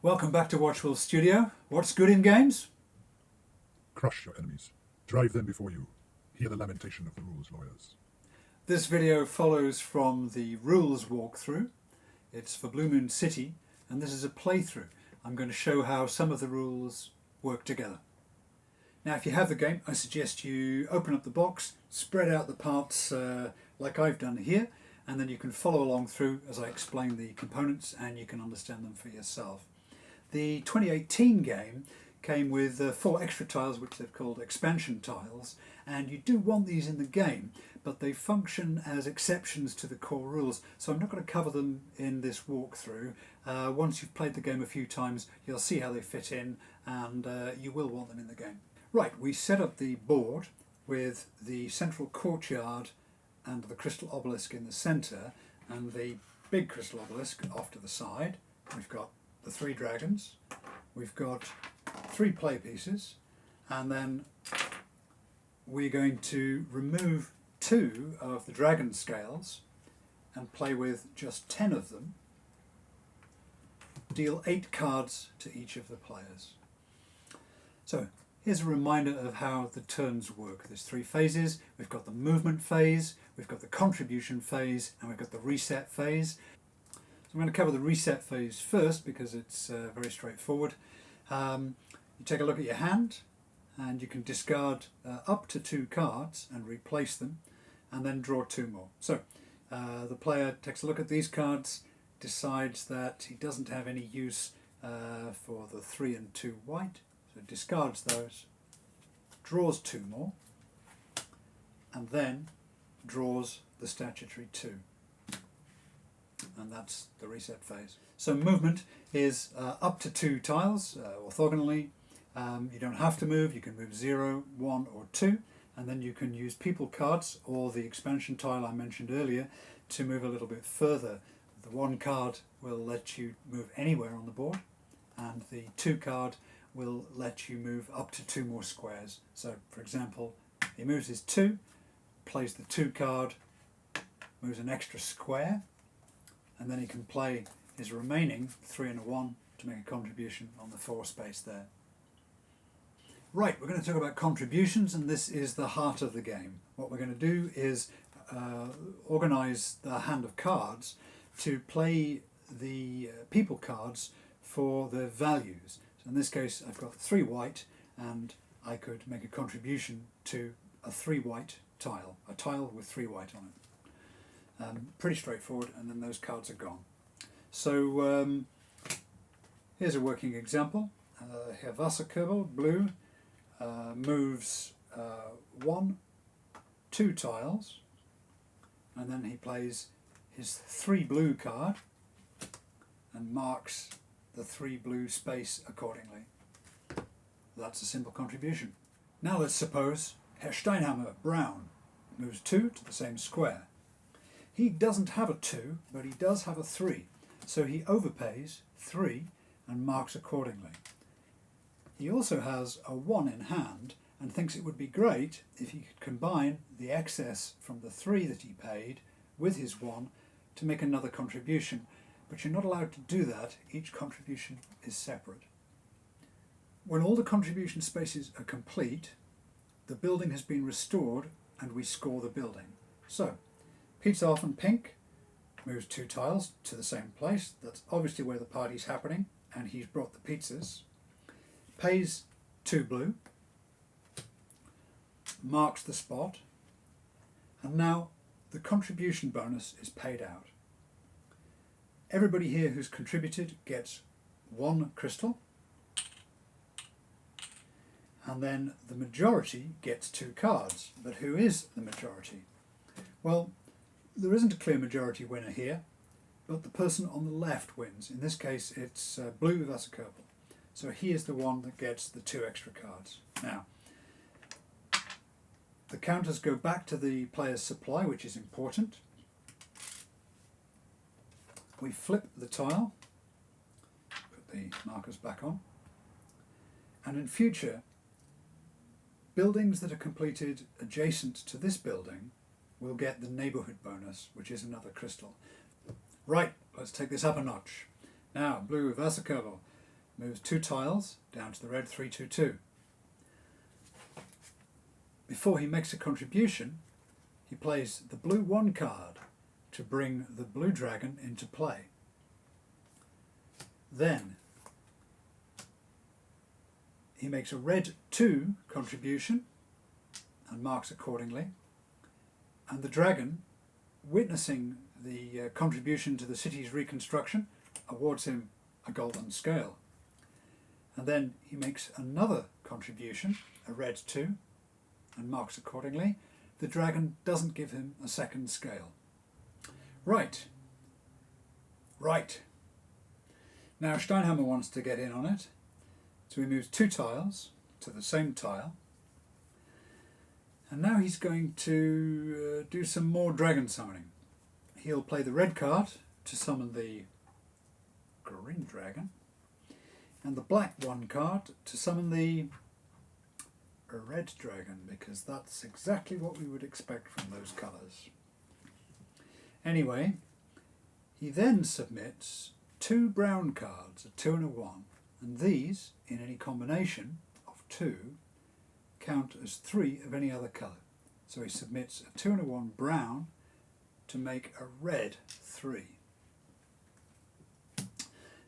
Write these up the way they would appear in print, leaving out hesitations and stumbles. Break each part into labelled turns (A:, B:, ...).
A: Welcome back to Watchwell Studio. What's good in games?
B: Crush your enemies. Drive them before you. Hear the lamentation of the rules lawyers.
A: This video follows from the rules walkthrough. It's for Blue Moon City, and this is a playthrough. I'm going to show how some of the rules work together. Now, if you have the game, I suggest you open up the box, spread out the parts like I've done here, and then you can follow along through as I explain the components and you can understand them for yourself. The 2018 game came with 4 extra tiles, which they've called expansion tiles, and you do want these in the game, but they function as exceptions to the core rules, so I'm not going to cover them in this walkthrough. Once you've played the game a few times, you'll see how they fit in, and you will want them in the game. Right, we set up the board with the central courtyard and the crystal obelisk in the centre, and the big crystal obelisk off to the side. We've got the 3 dragons, we've got 3 play pieces, and then we're going to remove 2 of the dragon scales and play with just 10 of them. Deal 8 cards to each of the players. So here's a reminder of how the turns work. There's 3 phases. We've got the movement phase, we've got the contribution phase, and we've got the reset phase. So I'm going to cover the reset phase first because it's very straightforward. You take a look at your hand and you can discard up to 2 cards and replace them, and then draw 2 more. So the player takes a look at these cards, decides that he doesn't have any use for the 3 and 2 white, so discards those, draws 2 more, and then draws the statutory 2. And that's the reset phase. So movement is up to 2 tiles orthogonally. You don't have to move. You can move 0, 1 or 2, and then you can use people cards or the expansion tile I mentioned earlier to move a little bit further. The 1 card will let you move anywhere on the board, and the 2 card will let you move up to 2 more squares. So for example, he moves his 2, plays the 2 card, moves an extra square, and then he can play his remaining 3 and a 1 to make a contribution on the 4 space there. Right, we're going to talk about contributions, and this is the heart of the game. What we're going to do is organise the hand of cards to play the people cards for their values. So in this case I've got 3 white, and I could make a contribution to a 3 white tile, a tile with 3 white on it. Pretty straightforward, and then those cards are gone. So here's a working example. Herr Wasserkörper, blue, moves 2 tiles, and then he plays his 3 blue card and marks the 3 blue space accordingly. That's a simple contribution. Now let's suppose Herr Steinhammer, brown, moves 2 to the same square. He doesn't have a 2, but he does have a 3, so he overpays 3 and marks accordingly. He also has a 1 in hand and thinks it would be great if he could combine the excess from the 3 that he paid with his 1 to make another contribution, but you're not allowed to do that. Each contribution is separate. When all the contribution spaces are complete, the building has been restored and we score the building. So Pizza Pink moves 2 tiles to the same place. That's obviously where the party's happening, and he's brought the pizzas. Pays 2 blue, marks the spot, and now the contribution bonus is paid out. Everybody here who's contributed gets 1 crystal, and then the majority gets 2 cards. But who is the majority? Well, there isn't a clear majority winner here, but the person on the left wins. In this case it's blue Wasserkörper. So he is the one that gets the 2 extra cards. Now, the counters go back to the player's supply, which is important. We flip the tile, put the markers back on, and in future, buildings that are completed adjacent to this building will get the neighbourhood bonus, which is another crystal. Right, let's take this up a notch. Now, blue Wasserkörper moves 2 tiles down to the red 3-2-2. Before he makes a contribution, he plays the blue 1 card to bring the blue dragon into play. Then he makes a red 2 contribution and marks accordingly, and the dragon, witnessing the contribution to the city's reconstruction, awards him a golden scale. And then he makes another contribution, a red 2, and marks accordingly. The dragon doesn't give him a second scale. Right. Now Steinhammer wants to get in on it, so he moves 2 tiles to the same tile, and now he's going to do some more dragon summoning. He'll play the red card to summon the green dragon, and the black 1 card to summon the red dragon, because that's exactly what we would expect from those colours. Anyway, he then submits 2 brown cards, a 2 and a 1, and these, in any combination of 2, count as 3 of any other colour. So he submits a 2 and a 1 brown to make a red 3.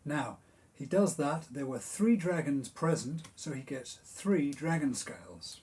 A: Now, he does that. There were 3 dragons present, so he gets 3 dragon scales.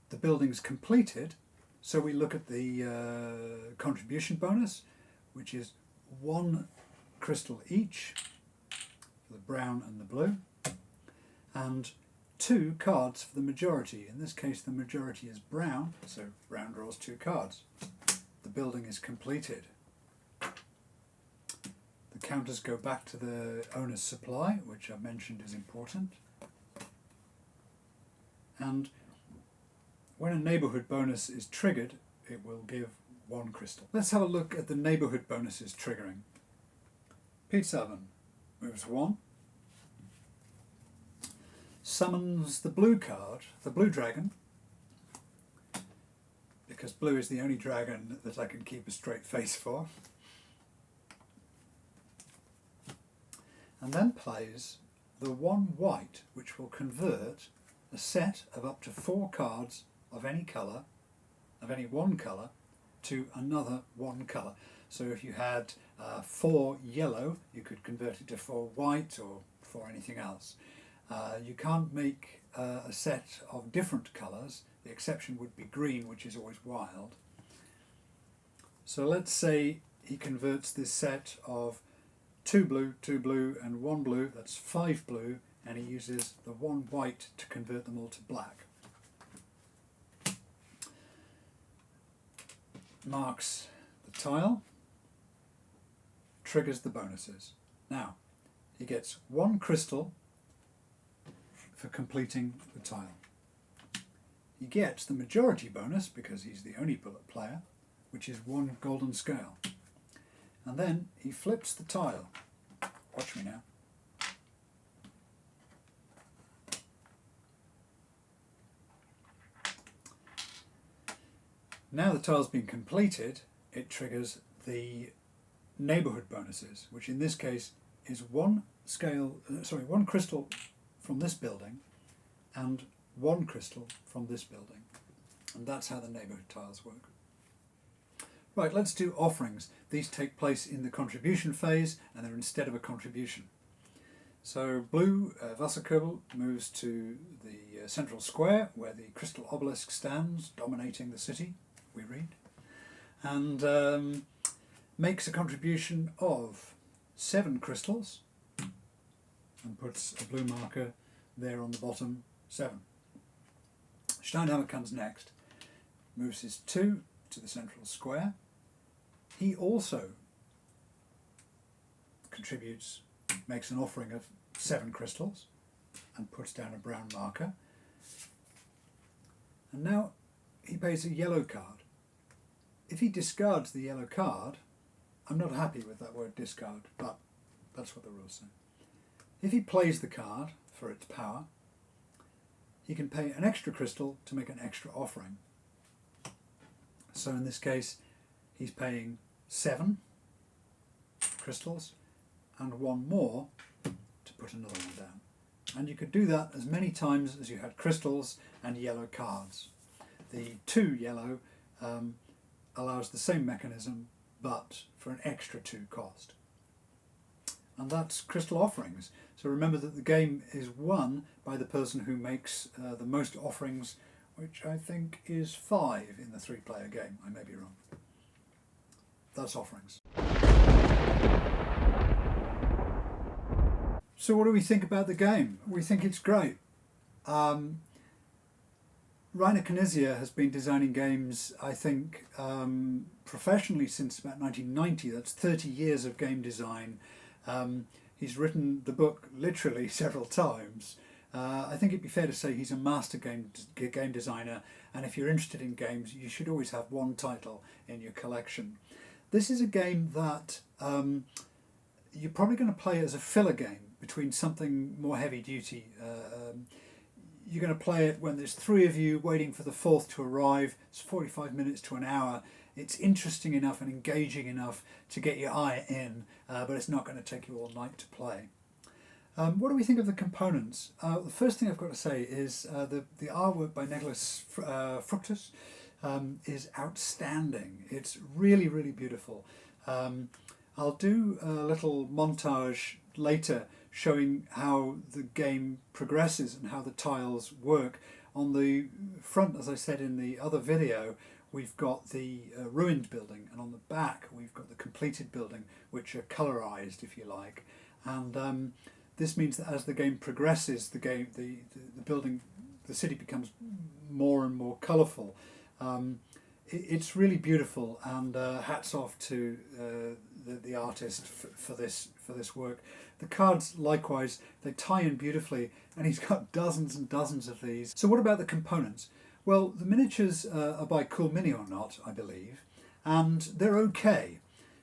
A: The building's completed, so we look at the contribution bonus, which is 1 crystal each for the brown and the blue, and 2 cards for the majority. In this case, the majority is brown, so brown draws 2 cards. The building is completed. The counters go back to the owner's supply, which I mentioned is important. And when a neighbourhood bonus is triggered, it will give 1 crystal. Let's have a look at the neighbourhood bonuses triggering. Pete 7 moves 1, summons the blue card, the blue dragon, because blue is the only dragon that I can keep a straight face for, and then plays the 1 white, which will convert a set of up to 4 cards of any colour, of any 1 colour, to another 1 colour. So if you had 4 yellow, you could convert it to 4 white or 4 anything else. You can't make a set of different colours. The exception would be green, which is always wild. So let's say he converts this set of 2 blue and 1 blue, that's 5 blue, and he uses the 1 white to convert them all to black. Marks the tile, triggers the bonuses. Now, he gets 1 crystal for completing the tile. He gets the majority bonus, because he's the only bullet player, which is 1 golden scale. And then he flips the tile. Watch me now. Now the tile's been completed, it triggers the neighbourhood bonuses, which in this case is 1 crystal from this building and 1 crystal from this building. And that's how the neighbourhood tiles work. Right, let's do offerings. These take place in the contribution phase, and they're instead of a contribution. So blue Wasserkurbel moves to the central square where the crystal obelisk stands, dominating the city, we read, and makes a contribution of 7 crystals and puts a blue marker there on the bottom, 7. Steinhammer comes next, moves his 2 to the central square. He also contributes, makes an offering of 7 crystals and puts down a brown marker. And now he pays a yellow card. If he discards the yellow card, I'm not happy with that word discard, but that's what the rules say. If he plays the card for its power, he can pay an extra crystal to make an extra offering. So in this case, he's paying 7 crystals, and one more to put another one down. And you could do that as many times as you had crystals and yellow cards. The 2 yellow allows the same mechanism, but for an extra 2 cost. And that's crystal offerings. So remember that the game is won by the person who makes the most offerings, which I think is 5 in the 3-player game. I may be wrong. That's offerings. So what do we think about the game? We think it's great. Rainer Knizia has been designing games, I think, professionally since about 1990. That's 30 years of game design. He's written the book literally several times. I think it'd be fair to say he's a master game designer, and if you're interested in games, you should always have one title in your collection. This is a game that you're probably going to play as a filler game between something more heavy duty. You're going to play it when there's 3 of you waiting for the 4th to arrive. It's 45 minutes to an hour. It's interesting enough and engaging enough to get your eye in, but it's not going to take you all night to play. What do we think of the components? The first thing I've got to say is the artwork by Nicholas Fructus is outstanding. It's really, really beautiful. I'll do a little montage later showing how the game progresses and how the tiles work. On the front, as I said in the other video, we've got the ruined building, and on the back we've got the completed building, which are colorized, if you like. And this means that as the game progresses, the building, the city becomes more and more colourful. It's really beautiful, and hats off to the artist for this work. The cards, likewise, they tie in beautifully, and he's got dozens and dozens of these. So what about the components? Well, the miniatures are by Cool Mini or Not, I believe, and they're okay.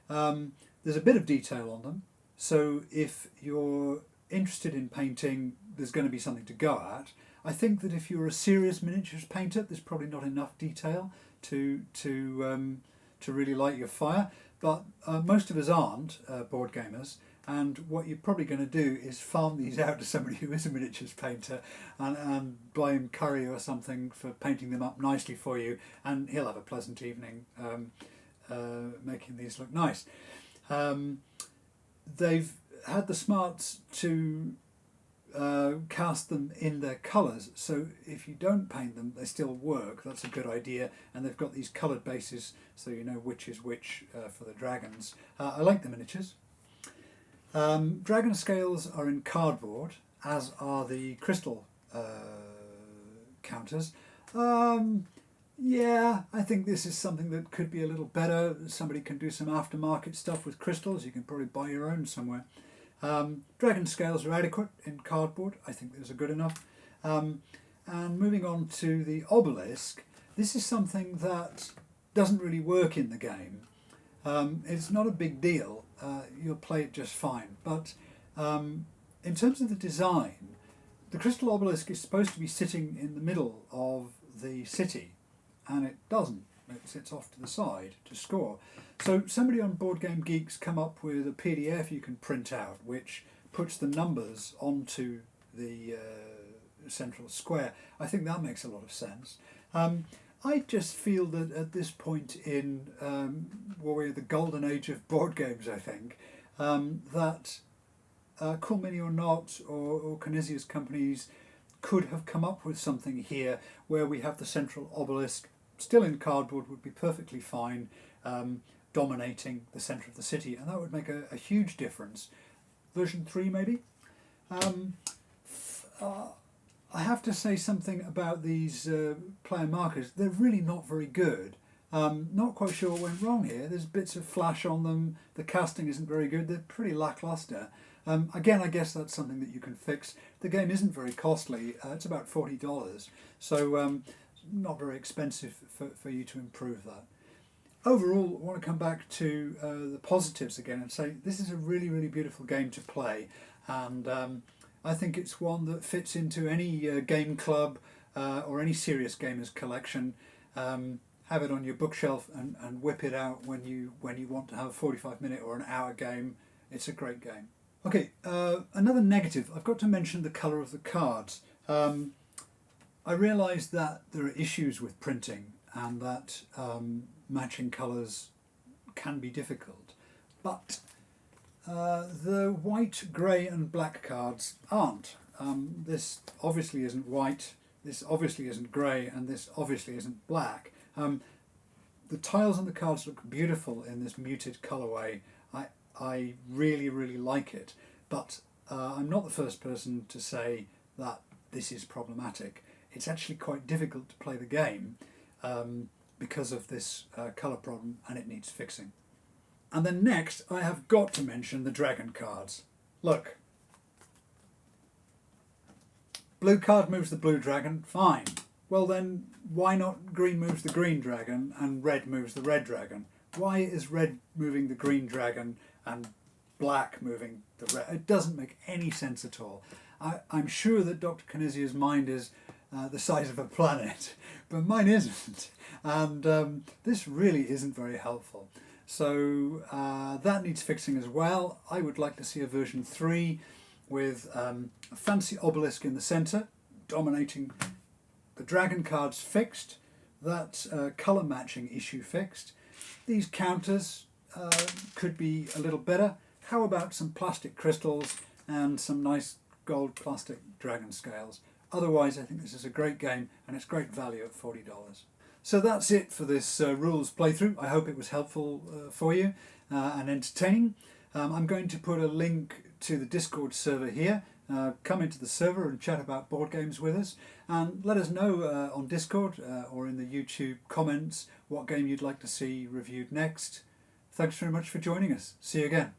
A: There's a bit of detail on them, so if you're interested in painting, there's going to be something to go at. I think that if you're a serious miniatures painter, there's probably not enough detail to really light your fire, but most of us aren't board gamers, and what you're probably going to do is farm these out to somebody who is a miniatures painter and buy him curry or something for painting them up nicely for you, and he'll have a pleasant evening making these look nice. They've had the smarts to cast them in their colours, so if you don't paint them, they still work. That's a good idea, and they've got these coloured bases so you know which is which for the dragons. I like the miniatures. Dragon scales are in cardboard, as are the crystal counters. Yeah, I think this is something that could be a little better. Somebody can do some aftermarket stuff with crystals. You can probably buy your own somewhere. Dragon scales are adequate in cardboard. I think those are good enough. And moving on to the obelisk, this is something that doesn't really work in the game. It's not a big deal. You'll play it just fine. But in terms of the design, the crystal obelisk is supposed to be sitting in the middle of the city, and it doesn't. It sits off to the side to score. So somebody on Board Game Geek's come up with a PDF you can print out, which puts the numbers onto the central square. I think that makes a lot of sense. I just feel that at this point in we're the golden age of board games, I think, that Cool Mini or Not or Knizia's companies could have come up with something here where we have the central obelisk still in cardboard would be perfectly fine, dominating the centre of the city, and that would make a huge difference. Version 3 maybe? I have to say something about these player markers. They're really not very good. Not quite sure what went wrong here. There's bits of flash on them. The casting isn't very good. They're pretty lackluster. Again, I guess that's something that you can fix. The game isn't very costly. It's about $40, so not very expensive for you to improve that. Overall, I want to come back to the positives again and say this is a really, really beautiful game to play, and I think it's one that fits into any game club or any serious gamer's collection. Have it on your bookshelf and whip it out when you want to have a 45-minute or an hour game It's a great game. Okay, another negative. I've got to mention the colour of the cards. I realise that there are issues with printing and that matching colours can be difficult, but the white, grey and black cards aren't. This obviously isn't white, this obviously isn't grey, and this obviously isn't black. The tiles on the cards look beautiful in this muted colourway. I really, really like it, but I'm not the first person to say that this is problematic. It's actually quite difficult to play the game because of this colour problem, and it needs fixing. And then next, I have got to mention the dragon cards. Look. Blue card moves the blue dragon, fine. Well then, why not green moves the green dragon and red moves the red dragon? Why is red moving the green dragon and black moving the red? It doesn't make any sense at all. I'm sure that Dr. Knizia's mind is the size of a planet, but mine isn't. And this really isn't very helpful. So that needs fixing as well. I would like to see a version 3 with a fancy obelisk in the centre, dominating the dragon cards fixed, that colour matching issue fixed. These counters could be a little better. How about some plastic crystals and some nice gold plastic dragon scales? Otherwise, I think this is a great game and it's great value at $40. So that's it for this rules playthrough. I hope it was helpful for you and entertaining. I'm going to put a link to the Discord server here. Come into the server and chat about board games with us, and let us know on Discord or in the YouTube comments what game you'd like to see reviewed next. Thanks very much for joining us. See you again.